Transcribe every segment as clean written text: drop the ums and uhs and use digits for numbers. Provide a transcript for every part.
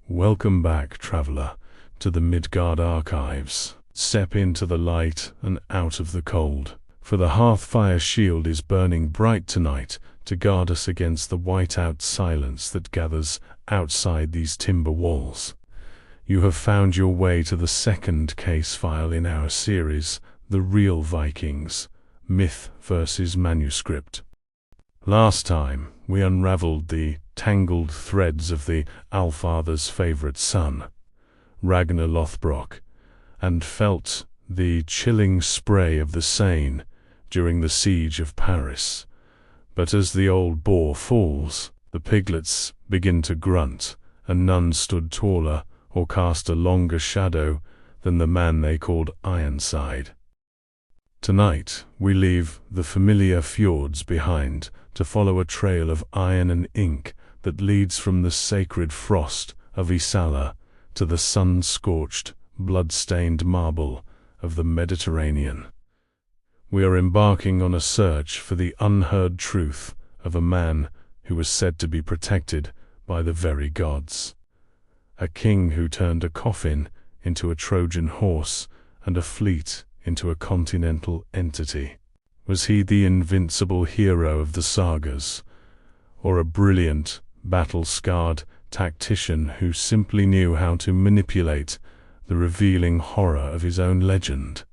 Welcome back, traveler, to the Midgard Archives. Step into the light and out of the cold, for the hearthfire shield is burning bright tonight to guard us against the white-out silence that gathers outside these timber walls. You have found your way to the second case file in our series, The Real Vikings, Myth versus Manuscript. Last time, we unraveled the tangled threads of the Allfather's favorite son, Ragnar Lothbrok, and felt the chilling spray of the Seine during the siege of Paris. But as the old boar falls, the piglets begin to grunt, and none stood taller or cast a longer shadow than the man they called Ironside. Tonight, we leave the familiar fjords behind to follow a trail of iron and ink that leads from the sacred frost of Isala to the sun-scorched, blood-stained marble of the Mediterranean. We are embarking on a search for the unheard truth of a man who was said to be protected by the very gods. A king who turned a coffin into a Trojan horse and a fleet into a continental entity. Was he the invincible hero of the sagas, or a brilliant, battle-scarred tactician who simply knew how to manipulate the revealing horror of his own legend?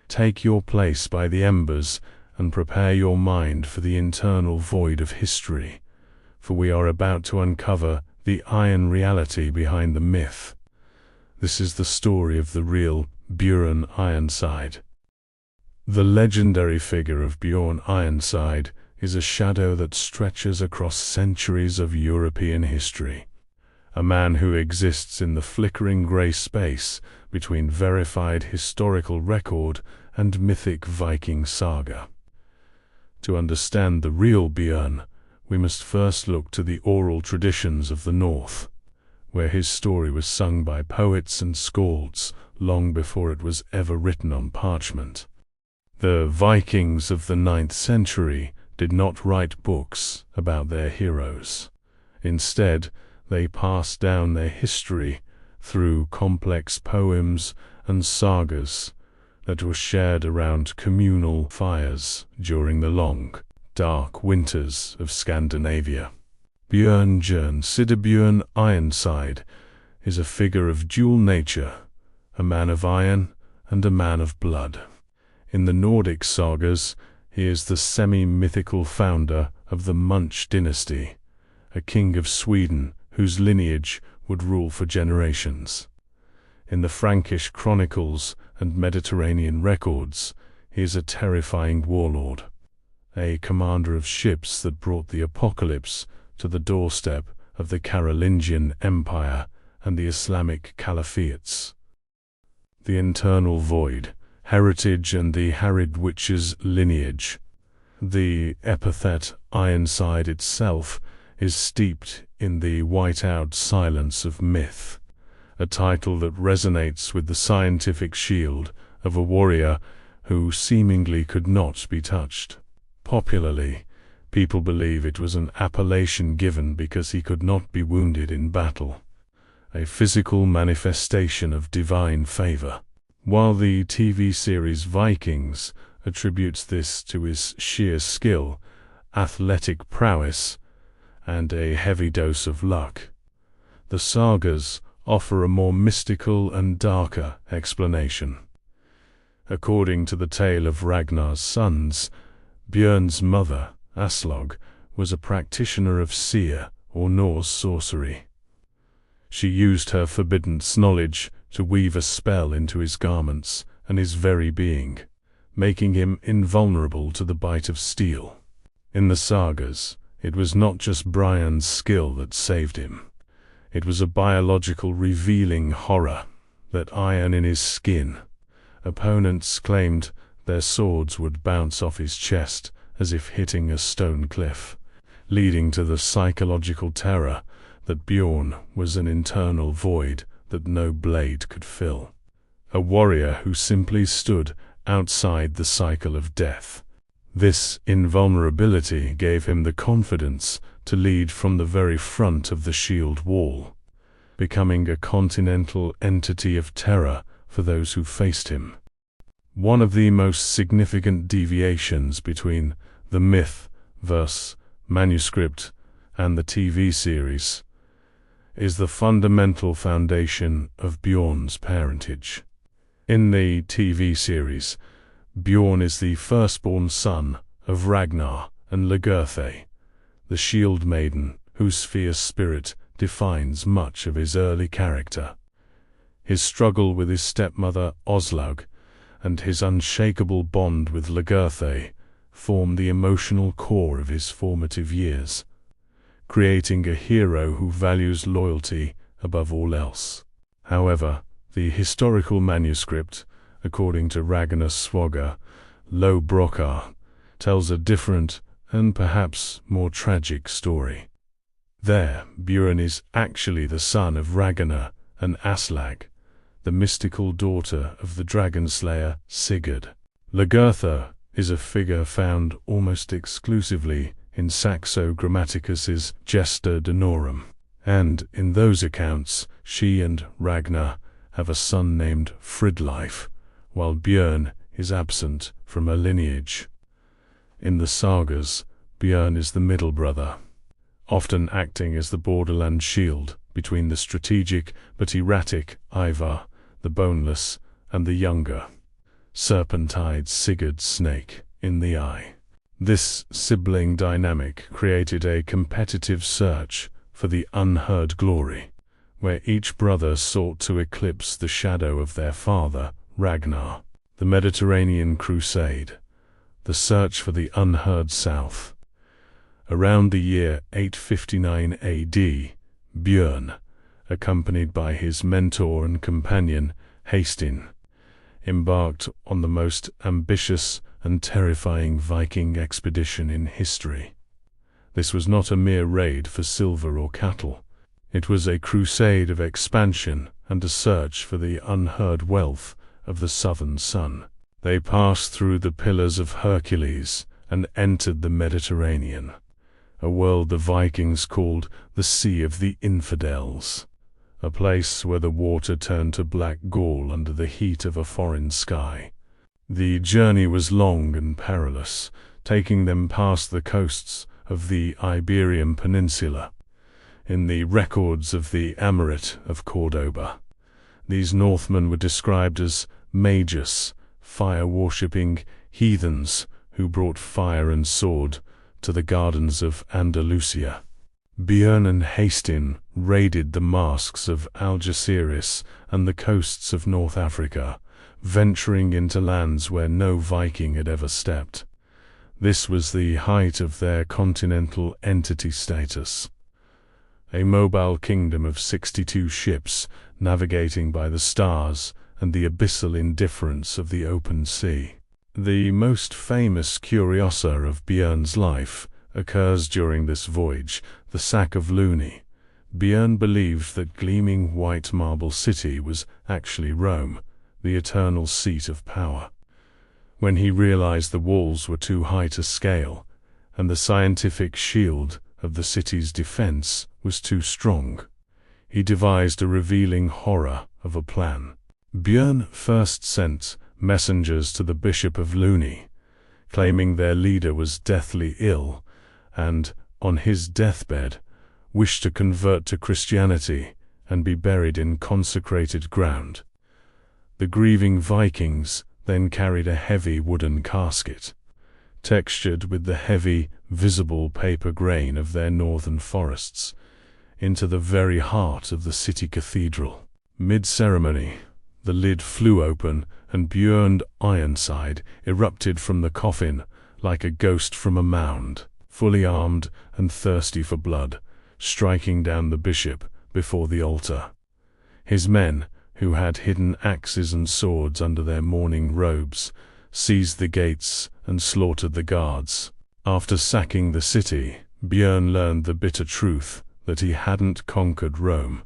Take your place by the embers and prepare your mind for the internal void of history, for we are about to uncover the iron reality behind the myth. This is the story of the real Björn Ironside. The legendary figure of Björn Ironside is a shadow that stretches across centuries of European history. A man who exists in the flickering grey space between verified historical record and mythic Viking saga. To understand the real Björn, we must first look to the oral traditions of the North, where his story was sung by poets and skalds long before it was ever written on parchment. The Vikings of the 9th century did not write books about their heroes. Instead, they passed down their history through complex poems and sagas that were shared around communal fires during the long, dark winters of Scandinavia. Björn Järnsida Björn Ironside is a figure of dual nature, a man of iron and a man of blood. In the Nordic sagas, he is the semi-mythical founder of the Munsö Dynasty, a king of Sweden whose lineage would rule for generations. In the Frankish chronicles and Mediterranean records, he is a terrifying warlord, a commander of ships that brought the apocalypse to the doorstep of the Carolingian Empire and the Islamic caliphates. The internal void, heritage and the harried witch's lineage. The epithet Ironside itself is steeped in the white-out silence of myth, a title that resonates with the scientific shield of a warrior who seemingly could not be touched. Popularly, people believe it was an appellation given because he could not be wounded in battle, a physical manifestation of divine favor. While the TV series Vikings attributes this to his sheer skill, athletic prowess, and a heavy dose of luck, the sagas offer a more mystical and darker explanation. According to the tale of Ragnar's sons, Björn's mother, Aslaug, was a practitioner of seer or Norse sorcery. She used her forbidden knowledge to weave a spell into his garments and his very being, making him invulnerable to the bite of steel. In the sagas, it was not just Brian's skill that saved him. It was a biological revealing horror, that iron in his skin. Opponents claimed their swords would bounce off his chest as if hitting a stone cliff, leading to the psychological terror that Björn was an internal void that no blade could fill. A warrior who simply stood outside the cycle of death. This invulnerability gave him the confidence to lead from the very front of the shield wall. becoming a continental entity of terror for those who faced him. One of the most significant deviations between the myth verse manuscript and the TV series is the fundamental foundation of Björn's parentage. In the TV series, Björn is the firstborn son of Ragnar and Lagertha, the shieldmaiden whose fierce spirit defines much of his early character. His struggle with his stepmother Aslaug and his unshakable bond with Lagertha form the emotional core of his formative years, creating a hero who values loyalty above all else. However, the historical manuscript, according to Ragnar Lothbrok, tells a different and perhaps more tragic story. There, Björn is actually the son of Ragnar and Aslaug, the mystical daughter of the dragon slayer Sigurd. Lagertha is a figure found almost exclusively in Saxo Grammaticus's Gesta Danorum, and in those accounts she and Ragnar have a son named Fridleif, while Björn is absent from a lineage. In the sagas, Björn is the middle brother, often acting as the borderland shield between the strategic but erratic Ivar, the boneless, and the younger, serpent-eyed Sigurd Snake in the Eye. This sibling dynamic created a competitive search for the unheard glory, where each brother sought to eclipse the shadow of their father, Ragnar. The Mediterranean Crusade, the search for the unheard South. Around the year 859 AD, Björn, accompanied by his mentor and companion, Hastin, embarked on the most ambitious and terrifying Viking expedition in history. This was not a mere raid for silver or cattle. It was a crusade of expansion and a search for the unheard wealth of the southern sun. They passed through the Pillars of Hercules and entered the Mediterranean, a world the Vikings called the Sea of the Infidels, a place where the water turned to black gall under the heat of a foreign sky. The journey was long and perilous, taking them past the coasts of the Iberian Peninsula. In the records of the Emirate of Cordoba, these Northmen were described as magus, fire-worshipping heathens who brought fire and sword to the gardens of Andalusia. Björn and Hastin raided the masks of Algeciras and the coasts of North Africa, venturing into lands where no Viking had ever stepped. This was the height of their continental entity status, a mobile kingdom of 62 ships navigating by the stars and the abyssal indifference of the open sea. The most famous curiosa of Björn's life occurs during this voyage, the sack of Luni. Björn believed that gleaming white marble city was actually Rome, the eternal seat of power. When he realized the walls were too high to scale, and the scientific shield of the city's defense was too strong, he devised a revealing horror of a plan. Björn first sent messengers to the Bishop of Luni, claiming their leader was deathly ill and, on his deathbed, wished to convert to Christianity and be buried in consecrated ground. The grieving Vikings then carried a heavy wooden casket, textured with the heavy, visible paper grain of their northern forests, into the very heart of the city cathedral. Mid-ceremony, the lid flew open and Björn Ironside erupted from the coffin like a ghost from a mound, fully armed and thirsty for blood, striking down the bishop before the altar. His men, who had hidden axes and swords under their mourning robes, seized the gates and slaughtered the guards. After sacking the city, Björn learned the bitter truth that he hadn't conquered Rome,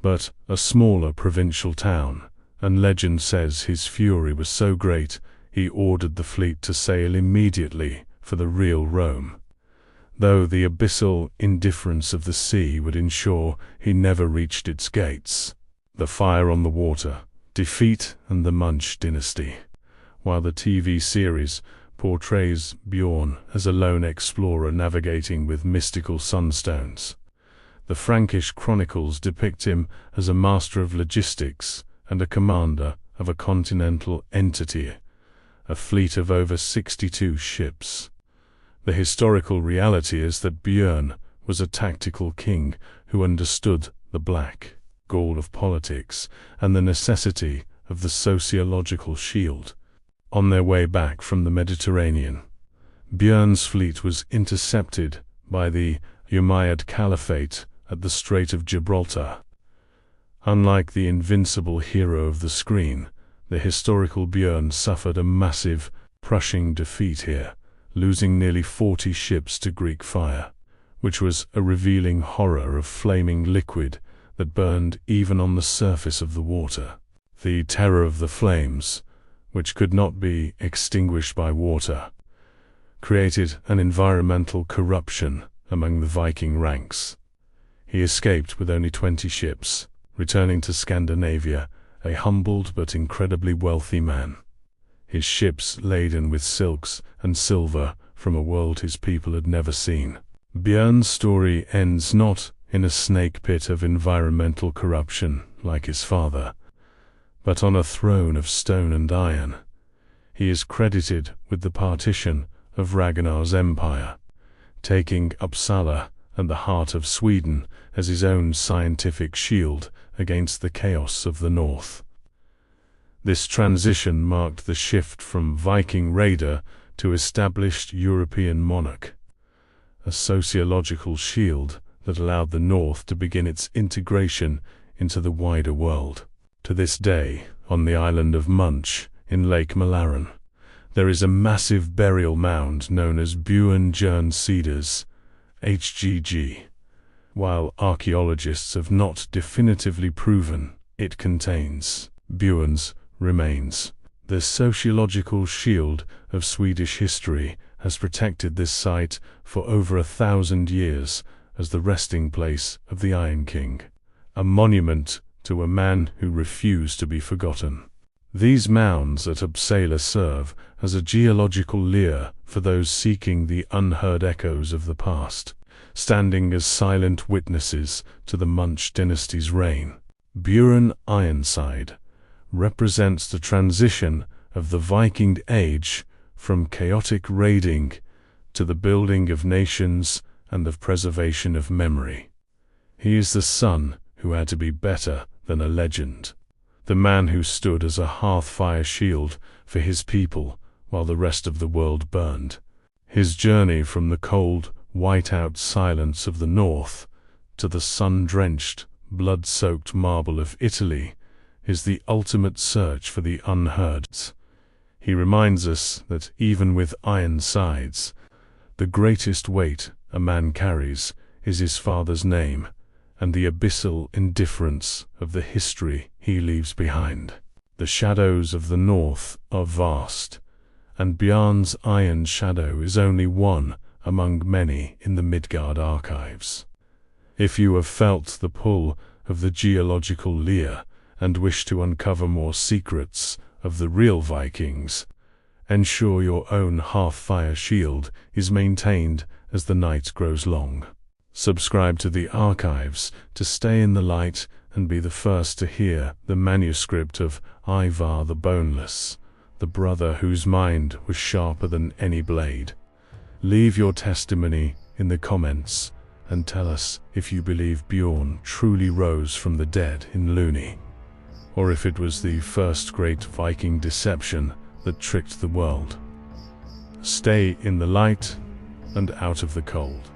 but a smaller provincial town, and legend says his fury was so great he ordered the fleet to sail immediately for the real Rome. though the abyssal indifference of the sea would ensure he never reached its gates. The Fire on the Water, Defeat, and the Munsö Dynasty. While the TV series portrays Björn as a lone explorer navigating with mystical sunstones, the Frankish chronicles depict him as a master of logistics and a commander of a continental entity, a fleet of over 62 ships. The historical reality is that Björn was a tactical king who understood the black gall of politics and the necessity of the sociological shield. On their way back from the Mediterranean, Björn's fleet was intercepted by the Umayyad Caliphate at the Strait of Gibraltar. Unlike the invincible hero of the screen, the historical Björn suffered a massive, crushing defeat here, losing nearly 40 ships to Greek fire, which was a revealing horror of flaming liquid that burned even on the surface of the water. The terror of the flames, which could not be extinguished by water, created an environmental corruption among the Viking ranks. He escaped with only 20 ships, returning to Scandinavia, a humbled but incredibly wealthy man. His ships laden with silks and silver from a world his people had never seen. Björn's story ends not in a snake pit of environmental corruption like his father, but on a throne of stone and iron. He is credited with the partition of Ragnar's empire, taking Uppsala and the heart of Sweden as his own scientific shield against the chaos of the north. This transition marked the shift from Viking raider to established European monarch, a sociological shield that allowed the north to begin its integration into the wider world. To this day, on the island of Munsö in Lake Mälaren, there is a massive burial mound known as Björn Järnsida's HGG. While archaeologists have not definitively proven it contains Björn's remains, the sociological shield of Swedish history has protected this site for over 1,000 years as the resting place of the Iron King, a monument to a man who refused to be forgotten. These mounds at Uppsala serve as a geological lure for those seeking the unheard echoes of the past, standing as silent witnesses to the Munsö dynasty's reign. Björn Ironside represents the transition of the Viking age from chaotic raiding to the building of nations and the preservation of memory. He is the son who had to be better than a legend, the man who stood as a hearthfire shield for his people while the rest of the world burned. His journey from the cold, white-out silence of the north to the sun-drenched, blood-soaked marble of Italy is the ultimate search for the unheard. He reminds us that even with iron sides, the greatest weight a man carries is his father's name and the abyssal indifference of the history he leaves behind. The shadows of the north are vast, and Björn's iron shadow is only one among many in the Midgard Archives. If you have felt the pull of the geological lure and wish to uncover more secrets of the real Vikings, ensure your own hearthfire shield is maintained as the night grows long. Subscribe to the archives to stay in the light and be the first to hear the manuscript of Ivar the Boneless, the brother whose mind was sharper than any blade. Leave your testimony in the comments and tell us if you believe Björn truly rose from the dead in Luni, or if it was the first great Viking deception that tricked the world. Stay in the light and out of the cold.